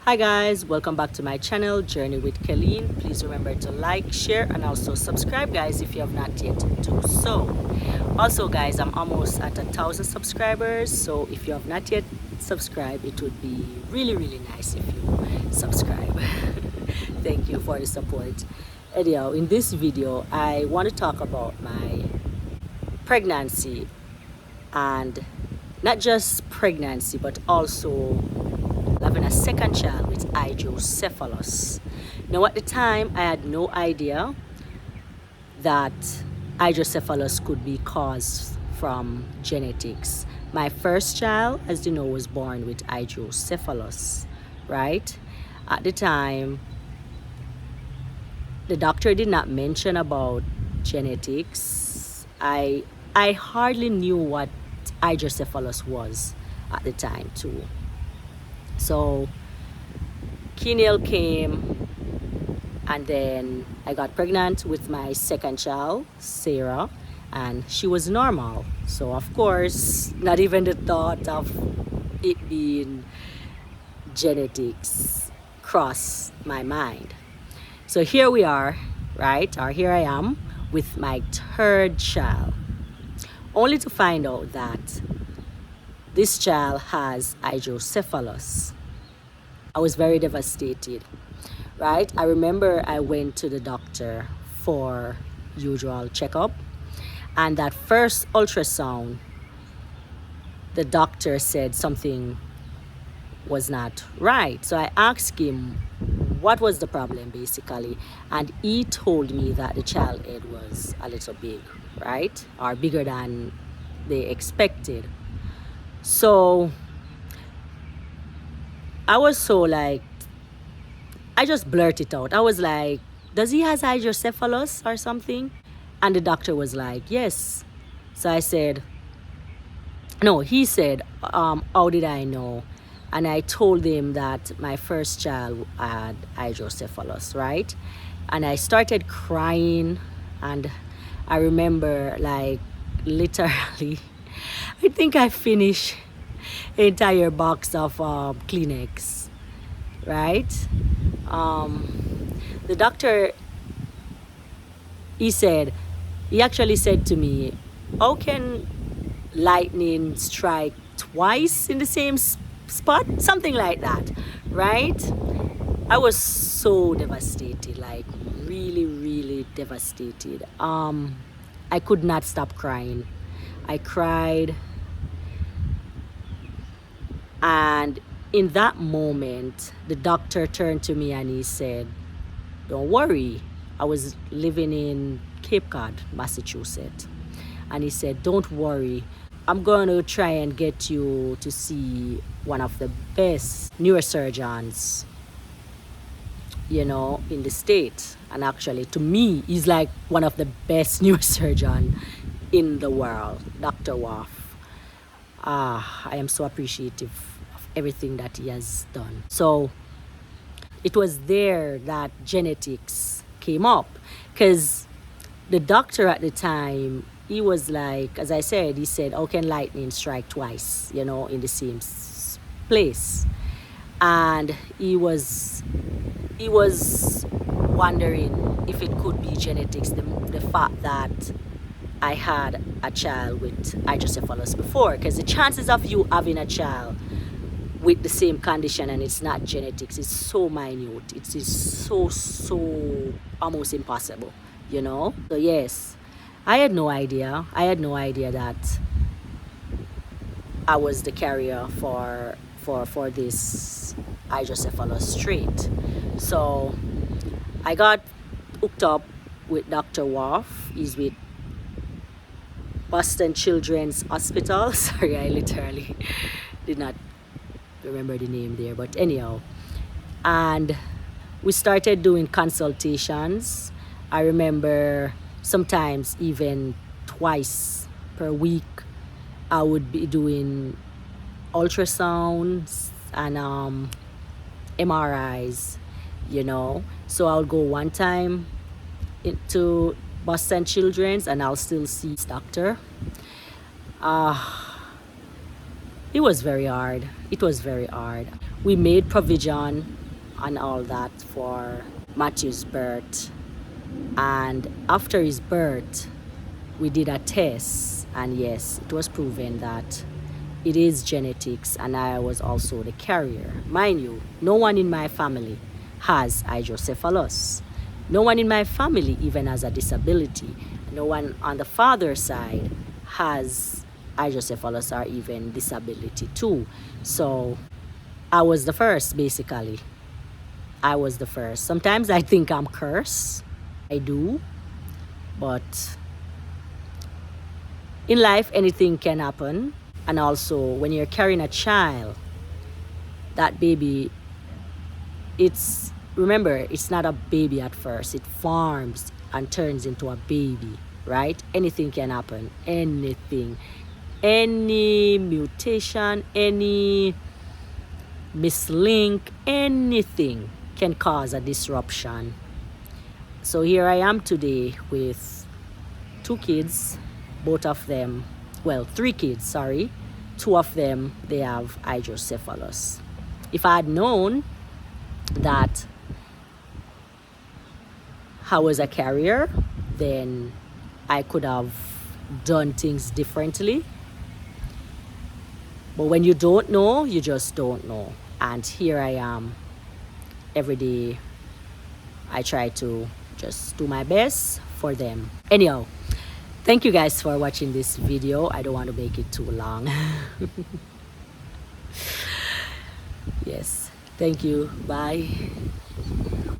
Hi guys, welcome back to my channel Journey with Kelleen. Please remember to like, share and also subscribe guys if you have not yet do so. Also guys, I'm almost at 1,000 subscribers, so if you have not yet subscribed, it would be really nice if you subscribe. Thank you for the support. Anyhow, in this video I want to talk about my pregnancy, and not just pregnancy but also having a second child with hydrocephalus. Now at the time I had no idea that hydrocephalus could be caused from genetics. My first child, as you know, was born with hydrocephalus, right? At the time the doctor did not mention about genetics. I hardly knew what hydrocephalus was at the time too. So Keneal came, and then I got pregnant with my second child, Sarah, and she was normal. So of course, not even the thought of it being genetics crossed my mind. So here we are, right? Or here I am with my third child, only to find out that this child has hydrocephalus. I was very devastated, right? I remember I went to the doctor for usual checkup, and that first ultrasound, the doctor said something was not right. So I asked him what was the problem basically, and he told me that the child head was a little big, right? Or bigger than they expected. So I was so like, I just blurted it out. I was like, does he has hydrocephalus or something? And the doctor was like, yes. So I said, no, he said, how did I know? And I told him that my first child had hydrocephalus, right? And I started crying, and I remember like literally I think I finished an entire box of Kleenex, right? The doctor, he actually said to me, how can lightning strike twice in the same spot? Something like that, right? I was so devastated, like really devastated. I could not stop crying. I cried, and in that moment the doctor turned to me and he said, don't worry. I was living in Cape Cod, Massachusetts, and he said, don't worry, I'm going to try and get you to see one of the best neurosurgeons, you know, in the state. And actually to me he's like one of the best neurosurgeon in the world, Dr. Waff. I am so appreciative of everything that he has done. So it was there that genetics came up, because the doctor at the time, he was like, as I said, he said, how can lightning strike twice, you know, in the same place? And he was wondering if it could be genetics, the fact that I had a child with hydrocephalus before, because the chances of you having a child with the same condition and it's not genetics is so minute. It is so almost impossible, you know. So yes, I had no idea that I was the carrier for this hydrocephalus trait. So I got hooked up with Dr. Waff. He's with Boston Children's Hospital. Sorry, I literally did not remember the name there, but anyhow, and we started doing consultations. I remember sometimes even twice per week I would be doing ultrasounds and MRIs, you know. So I'll go one time into Boston Children's and I'll still see this doctor. It was very hard. It was very hard. We made provision and all that for Matthew's birth. And after his birth, we did a test. And yes, it was proven that it is genetics, and I was also the carrier. Mind you, no one in my family has hydrocephalus. No one in my family even has a disability. No one on the father's side has hydrocephalus or even disability too. So I was the first, basically. I was the first. Sometimes I think I'm cursed. I do. But in life, anything can happen. And also, when you're carrying a child, that baby, remember, it's not a baby at first. It forms and turns into a baby, right? Anything can happen. Anything. Any mutation, any mislink, anything can cause a disruption. So here I am today with 2 kids, both of them, well, 3 kids, sorry. 2 of them, they have hydrocephalus. If I had known that I was a carrier, then I could have done things differently. But when you don't know, you just don't know. And here I am. Every day, I try to just do my best for them. Anyhow, thank you guys for watching this video. I don't want to make it too long. Yes, thank you. Bye.